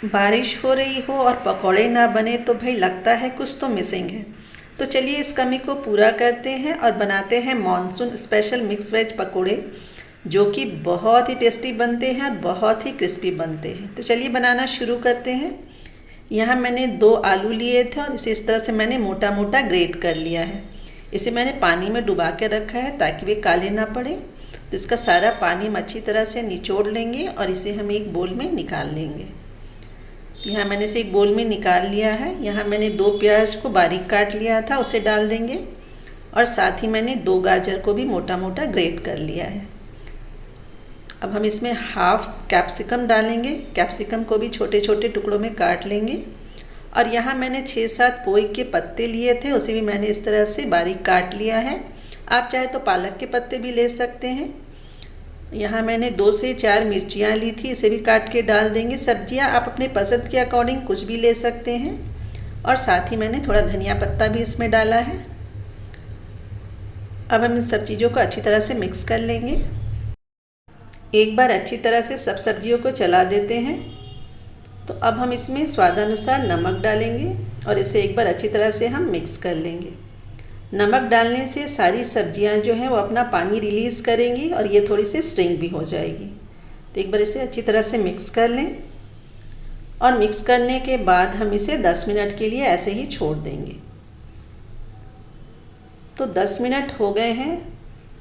बारिश हो रही हो और पकौड़े ना बने तो भाई लगता है कुछ तो मिसिंग है। तो चलिए इस कमी को पूरा करते हैं और बनाते हैं मॉनसून स्पेशल मिक्स वेज पकौड़े, जो कि बहुत ही टेस्टी बनते हैं और बहुत ही क्रिस्पी बनते हैं। तो चलिए बनाना शुरू करते हैं। यहाँ मैंने 2 आलू लिए थे और इसे इस तरह से मैंने मोटा मोटा ग्रेट कर लिया है। इसे मैंने पानी में डुबा के रखा है ताकि वे काले ना पड़े। तो इसका सारा पानी हम अच्छी तरह से निचोड़ लेंगे और इसे हम एक बोल में निकाल लेंगे। यहाँ मैंने इसे एक बोल में निकाल लिया है। यहाँ मैंने 2 प्याज को बारीक काट लिया था, उसे डाल देंगे और साथ ही मैंने 2 गाजर को भी मोटा मोटा ग्रेट कर लिया है। अब हम इसमें हाफ कैप्सिकम डालेंगे। कैप्सिकम को भी छोटे छोटे टुकड़ों में काट लेंगे। और यहाँ मैंने 6-7 पोई के पत्ते लिए थे, उसे भी मैंने इस तरह से बारीक काट लिया है। आप चाहे तो पालक के पत्ते भी ले सकते हैं। यहाँ मैंने 2 से 4 मिर्चियाँ ली थी, इसे भी काट के डाल देंगे। सब्जियाँ आप अपने पसंद के अकॉर्डिंग कुछ भी ले सकते हैं। और साथ ही मैंने थोड़ा धनिया पत्ता भी इसमें डाला है। अब हम इन सब चीज़ों को अच्छी तरह से मिक्स कर लेंगे। एक बार अच्छी तरह से सब सब्जियों को चला देते हैं। तो अब हम इसमें स्वादानुसार नमक डालेंगे और इसे एक बार अच्छी तरह से हम मिक्स कर लेंगे। नमक डालने से सारी सब्जियां जो हैं वो अपना पानी रिलीज़ करेंगी और ये थोड़ी सी स्ट्रिंग भी हो जाएगी। तो एक बार इसे अच्छी तरह से मिक्स कर लें और मिक्स करने के बाद हम इसे 10 मिनट के लिए ऐसे ही छोड़ देंगे। तो 10 मिनट हो गए हैं।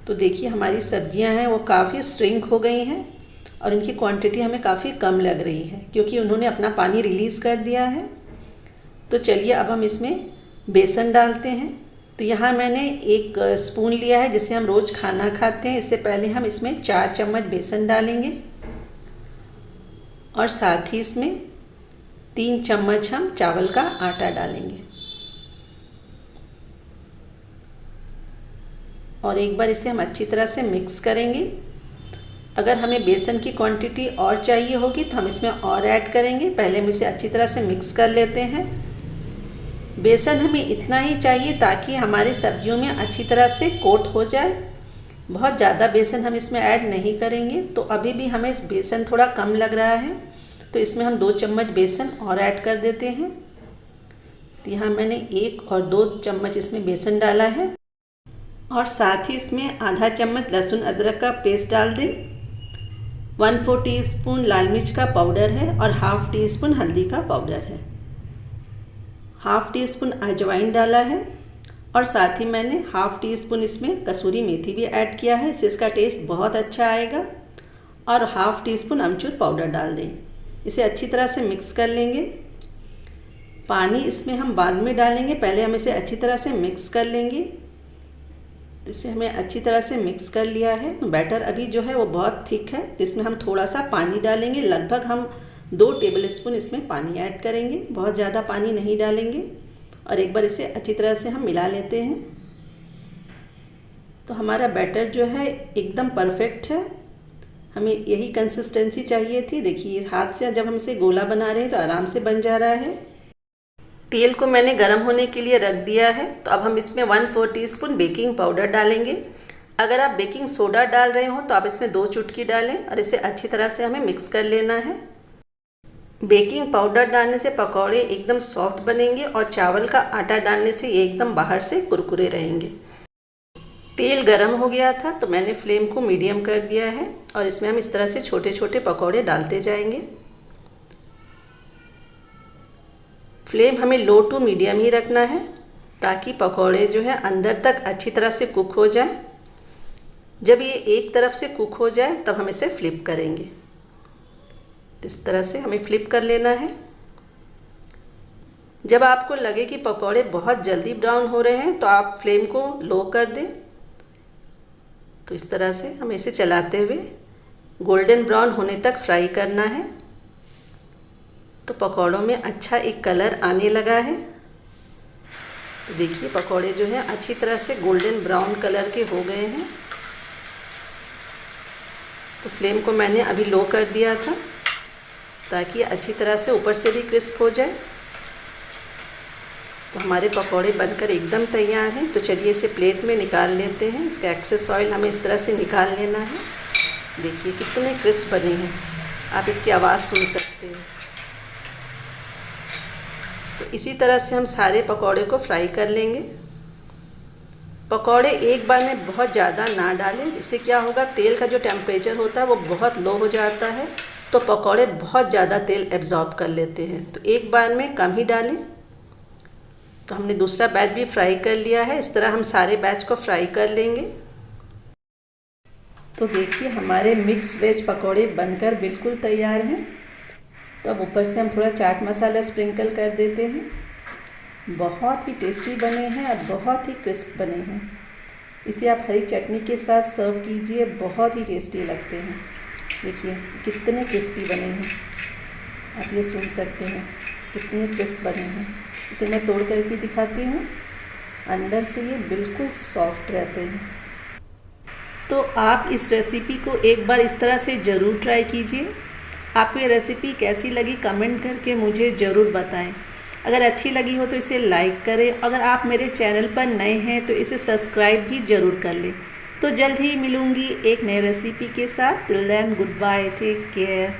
तो देखिए हमारी सब्जियां हैं वो काफ़ी स्ट्रिंग हो गई हैं और इनकी क्वांटिटी हमें काफ़ी कम लग रही है क्योंकि उन्होंने अपना पानी रिलीज़ कर दिया है। तो चलिए अब हम इसमें बेसन डालते हैं। तो यहाँ मैंने 1 स्पून लिया है जिससे हम रोज़ खाना खाते हैं। इससे पहले हम इसमें 4 चम्मच बेसन डालेंगे और साथ ही इसमें 3 चम्मच हम चावल का आटा डालेंगे और एक बार इसे हम अच्छी तरह से मिक्स करेंगे। अगर हमें बेसन की क्वांटिटी और चाहिए होगी तो हम इसमें और ऐड करेंगे। पहले हम इसे अच्छी तरह से मिक्स कर लेते हैं। बेसन हमें इतना ही चाहिए ताकि हमारी सब्जियों में अच्छी तरह से कोट हो जाए। बहुत ज़्यादा बेसन हम इसमें ऐड नहीं करेंगे। तो अभी भी हमें बेसन थोड़ा कम लग रहा है, तो इसमें हम 2 चम्मच बेसन और ऐड कर देते हैं। तो यहाँ मैंने 1 और 2 चम्मच इसमें बेसन डाला है और साथ ही इसमें आधा चम्मच लहसुन अदरक का पेस्ट डाल दें। 1/4 टीस्पून लाल मिर्च का पाउडर है और हाफ टी स्पून हल्दी का पाउडर है। हाफ टी स्पून अजवाइन डाला है और साथ ही मैंने हाफ टी स्पून इसमें कसूरी मेथी भी ऐड किया है, इससे इसका टेस्ट बहुत अच्छा आएगा। और हाफ टी स्पून अमचूर पाउडर डाल दें। इसे अच्छी तरह से मिक्स कर लेंगे। पानी इसमें हम बाद में डालेंगे, पहले हम इसे अच्छी तरह से मिक्स कर लेंगे। तो इसे हमें अच्छी तरह से मिक्स कर लिया है। तो बैटर अभी जो है वो बहुत थिक है, तो इसमें हम थोड़ा सा पानी डालेंगे। लगभग हम 2 टेबल स्पून इसमें पानी ऐड करेंगे, बहुत ज़्यादा पानी नहीं डालेंगे। और एक बार इसे अच्छी तरह से हम मिला लेते हैं। तो हमारा बैटर जो है एकदम परफेक्ट है। हमें यही कंसिस्टेंसी चाहिए थी। देखिए हाथ से जब हम इसे गोला बना रहे हैं तो आराम से बन जा रहा है। तेल को मैंने गर्म होने के लिए रख दिया है। तो अब हम इसमें 1/4 टीस्पून बेकिंग पाउडर डालेंगे। अगर आप बेकिंग सोडा डाल रहे हो तो आप इसमें 2 चुटकी डालें और इसे अच्छी तरह से हमें मिक्स कर लेना है। बेकिंग पाउडर डालने से पकौड़े एकदम सॉफ्ट बनेंगे और चावल का आटा डालने से ये एकदम बाहर से कुरकुरे रहेंगे। तेल गर्म हो गया था तो मैंने फ्लेम को मीडियम कर दिया है और इसमें हम इस तरह से छोटे छोटे पकौड़े डालते जाएंगे। फ्लेम हमें लो टू मीडियम ही रखना है ताकि पकौड़े जो है अंदर तक अच्छी तरह से कुक हो जाए। जब ये एक तरफ से कुक हो जाए तब हम इसे फ्लिप करेंगे। तो इस तरह से हमें फ्लिप कर लेना है। जब आपको लगे कि पकौड़े बहुत जल्दी ब्राउन हो रहे हैं तो आप फ्लेम को लो कर दें। तो इस तरह से हमें इसे चलाते हुए गोल्डन ब्राउन होने तक फ्राई करना है। तो पकौड़ों में अच्छा एक कलर आने लगा है। तो देखिए पकौड़े जो हैं अच्छी तरह से गोल्डन ब्राउन कलर के हो गए हैं। तो फ्लेम को मैंने अभी लो कर दिया था ताकि अच्छी तरह से ऊपर से भी क्रिस्प हो जाए। तो हमारे पकौड़े बनकर एकदम तैयार हैं। तो चलिए इसे प्लेट में निकाल लेते हैं। इसका एक्सेस ऑयल हमें इस तरह से निकाल लेना है। देखिए कितने क्रिस्प बने हैं, आप इसकी आवाज़ सुन सकते हैं। तो इसी तरह से हम सारे पकौड़े को फ्राई कर लेंगे। पकौड़े एक बार में बहुत ज़्यादा ना डालें, इससे क्या होगा, तेल का जो टेम्परेचर होता है वो बहुत लो हो जाता है, तो पकौड़े बहुत ज़्यादा तेल एब्जॉर्ब कर लेते हैं। तो एक बार में कम ही डालें। तो हमने दूसरा बैच भी फ्राई कर लिया है। इस तरह हम सारे बैच को फ्राई कर लेंगे। तो देखिए हमारे मिक्स वेज पकौड़े बनकर बिल्कुल तैयार हैं। तो अब ऊपर से हम थोड़ा चाट मसाला स्प्रिंकल कर देते हैं। बहुत ही टेस्टी बने हैं और बहुत ही क्रिस्प बने हैं। इसे आप हरी चटनी के साथ सर्व कीजिए, बहुत ही टेस्टी लगते हैं। देखिए कितने क्रिस्पी बने हैं, आप ये सुन सकते हैं कितने क्रिस्प बने हैं। इसे मैं तोड़ कर भी दिखाती हूँ, अंदर से ये बिल्कुल सॉफ्ट रहते हैं। तो आप इस रेसिपी को एक बार इस तरह से ज़रूर ट्राई कीजिए। आपको ये रेसिपी कैसी लगी कमेंट करके मुझे ज़रूर बताएं। अगर अच्छी लगी हो तो इसे लाइक करें। अगर आप मेरे चैनल पर नए हैं तो इसे सब्सक्राइब भी ज़रूर कर लें। तो जल्द ही मिलूँगी एक नई रेसिपी के साथ। Till then goodbye, take care.